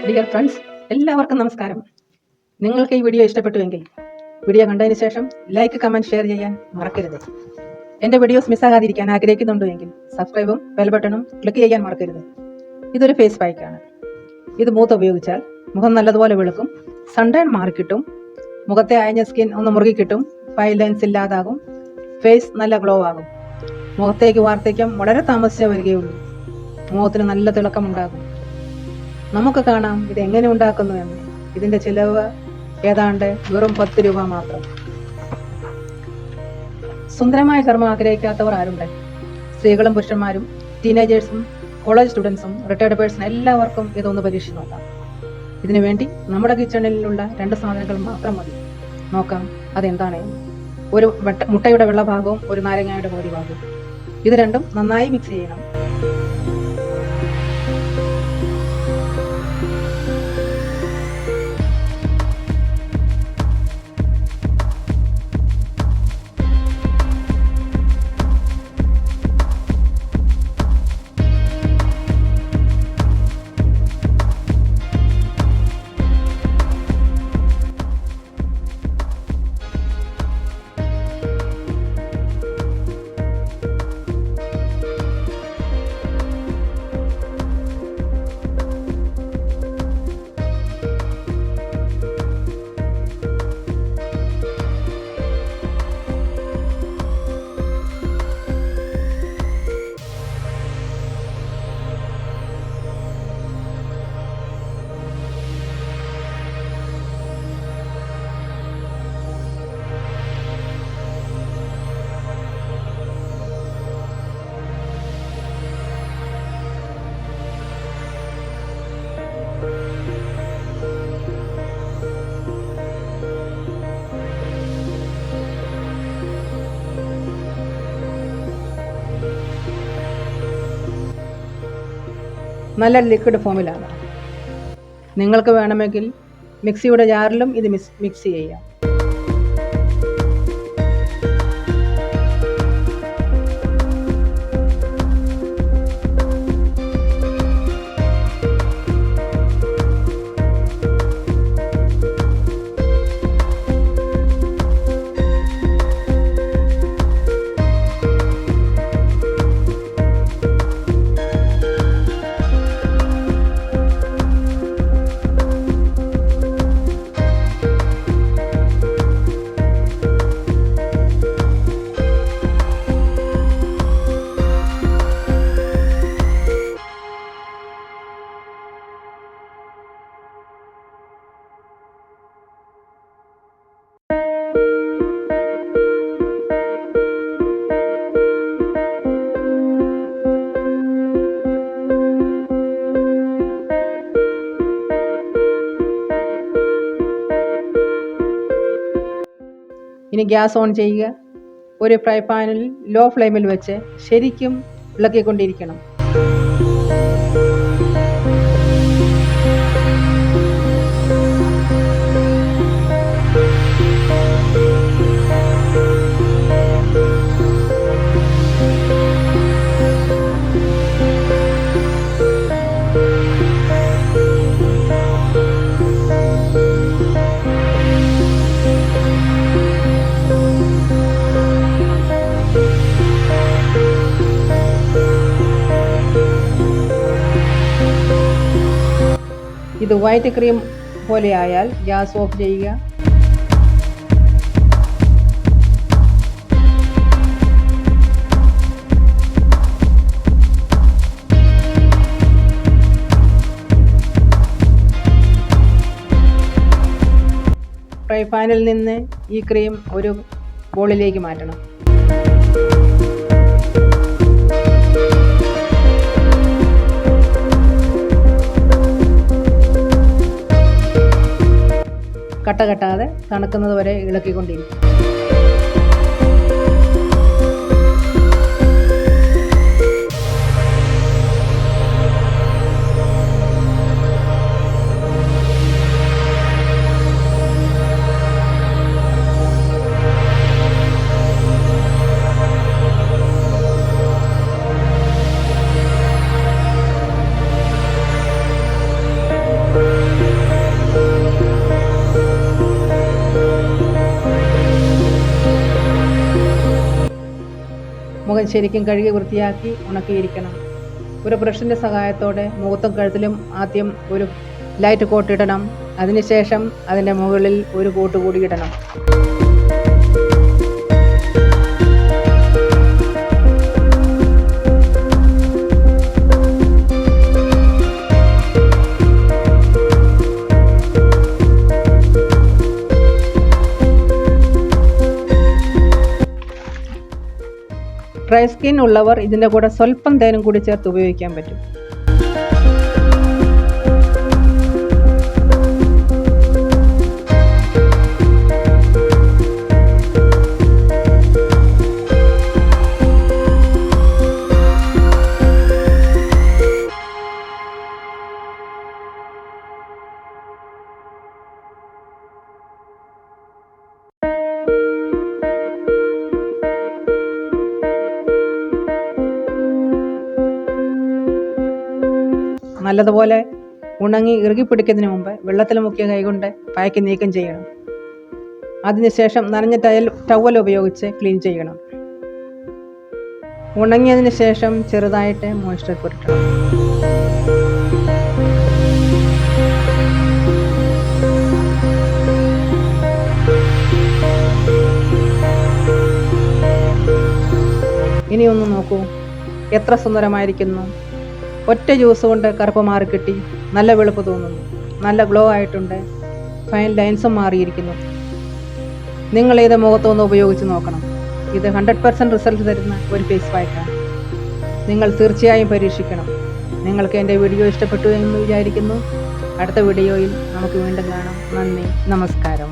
Dear friends, എല്ലാവർക്കും നമസ്കാരം. നിങ്ങൾക്ക് ഈ വീഡിയോ ഇഷ്ടപ്പെട്ടുവെങ്കിൽ വീഡിയോ കണ്ടതിന് ശേഷം ലൈക്ക്, കമൻറ്റ്, ഷെയർ ചെയ്യാൻ മറക്കരുത്. എൻ്റെ വീഡിയോസ് മിസ്സാകാതിരിക്കാൻ ആഗ്രഹിക്കുന്നുണ്ടെങ്കിൽ സബ്സ്ക്രൈബും ബെൽ ബട്ടണും ക്ലിക്ക് ചെയ്യാൻ മറക്കരുത്. ഇതൊരു ഫേസ് പാക്കാണ്. ഇത് മൂത്ത് ഉപയോഗിച്ചാൽ മുഖം നല്ലതുപോലെ വെളുക്കും, സൺടേൺ മാറിക്കിട്ടും, മുഖത്തെ അയഞ്ഞ സ്കിൻ ഒന്ന് മുറുകിക്കിട്ടും, ഫൈൽ ലൈൻസ് ഇല്ലാതാകും, ഫേസ് നല്ല ഗ്ലോ ആകും. മുഖത്തേക്ക് വാർദ്ധക്യം വളരെ താമസിച്ചേ വരികയുള്ളൂ. മുഖത്തിന് നല്ല തിളക്കമുണ്ടാകും. നമുക്ക് കാണാം ഇത് എങ്ങനെ ഉണ്ടാക്കുന്നു എന്ന്. ഇതിൻ്റെ ചിലവ് ഏതാണ്ട് വെറും 10 രൂപ മാത്രം. സുന്ദരമായ ചർമ്മം ആഗ്രഹിക്കാത്തവർ ആരുണ്ട്? സ്ത്രീകളും പുരുഷന്മാരും, ടീനേജേഴ്സും, കോളേജ് സ്റ്റുഡൻസും, റിട്ടയർഡ് പേഴ്സൺ എല്ലാവർക്കും ഇതൊന്ന് പരീക്ഷിച്ച് നോക്കാം. ഇതിനു വേണ്ടി നമ്മുടെ കിച്ചണിലുള്ള 2 സാധനങ്ങൾ മാത്രം മതി. നോക്കാം അതെന്താണ്. ഒരു മുട്ടയുടെ വെള്ള ഭാഗവും ഒരു നാരങ്ങയുടെ പകുതി ഭാഗവും. ഇത് രണ്ടും നന്നായി മിക്സ് ചെയ്യണം. നല്ല ലിക്വിഡ് ഫോമിലാണ്. നിങ്ങൾക്ക് വേണമെങ്കിൽ മിക്സിയുടെ ജാറിലും ഇത് മിക്സ് ചെയ്യാം. ഇനി ഗ്യാസ് ഓൺ ചെയ്യുക. ഒരു ഫ്രൈ പാനിൽ ലോ ഫ്ലെയിമിൽ വെച്ച് ശരിക്കും ഇളക്കിക്കൊണ്ടിരിക്കണം. ഇത് വൈറ്റ് ക്രീം പോലെ ആയാൽ ഗ്യാസ് ഓഫ് ചെയ്യുക. ഫ്രൈ പാനിൽ നിന്ന് ഈ ക്രീം ഒരു ബോളിലേക്ക് മാറ്റണം. കട്ട കെട്ടാതെ തണുക്കുന്നത് വരെ ഇളക്കിക്കൊണ്ടിരിക്കും. മുഖം ശരിക്കും കഴുകി വൃത്തിയാക്കി ഉണക്കിയിരിക്കണം. ഒരു ബ്രഷിൻ്റെ സഹായത്തോടെ മുഖത്തും കഴുത്തിലും ആദ്യം ഒരു ലൈറ്റ് കോട്ട് ഇടണം. അതിനുശേഷം അതിൻ്റെ മുകളിൽ ഒരു കോട്ട് കൂടി ഇടണം. ഡ്രൈ സ്കിൻ ഉള്ളവർ ഇതിൻ്റെ കൂടെ സ്വല്പം തേനും കൂടി ചേർത്ത് ഉപയോഗിക്കാൻ പറ്റും. നല്ലതുപോലെ ഉണങ്ങി ഇറുകിപ്പിടിക്കുന്നതിന് മുമ്പ് വെള്ളത്തിൽ മുക്കിയ കൈകൊണ്ട് പായ്ക്ക് നീക്കം ചെയ്യണം. അതിനുശേഷം നനഞ്ഞ ടവൽ ഉപയോഗിച്ച് ക്ലീൻ ചെയ്യണം. ഉണങ്ങിയതിന് ശേഷം ചെറുതായിട്ട് മോയ്സ്ചർ പുരട്ടണം. ഇനി ഒന്ന് നോക്കൂ, എത്ര സുന്ദരമായിരിക്കുന്നു. ഒറ്റ ജ്യൂസ് കൊണ്ട് കറുപ്പ് മാറിക്കിട്ടി. നല്ല വെളുപ്പ് തോന്നുന്നു. നല്ല ഗ്ലോ ആയിട്ടുണ്ട്. ഫൈൻ ലൈൻസും മാറിയിരിക്കുന്നു. നിങ്ങൾ ഇത് മുഖത്തൊന്ന് ഉപയോഗിച്ച് നോക്കണം. ഇത് 100% റിസൾട്ട് തരുന്ന ഒരു ഫേസ് പാക്കാണ്. നിങ്ങൾ തീർച്ചയായും പരീക്ഷിക്കണം. നിങ്ങൾക്ക് എൻ്റെ വീഡിയോ ഇഷ്ടപ്പെട്ടു എന്ന് വിചാരിക്കുന്നു. അടുത്ത വീഡിയോയിൽ നമുക്ക് വീണ്ടും കാണാം. നന്ദി, നമസ്കാരം.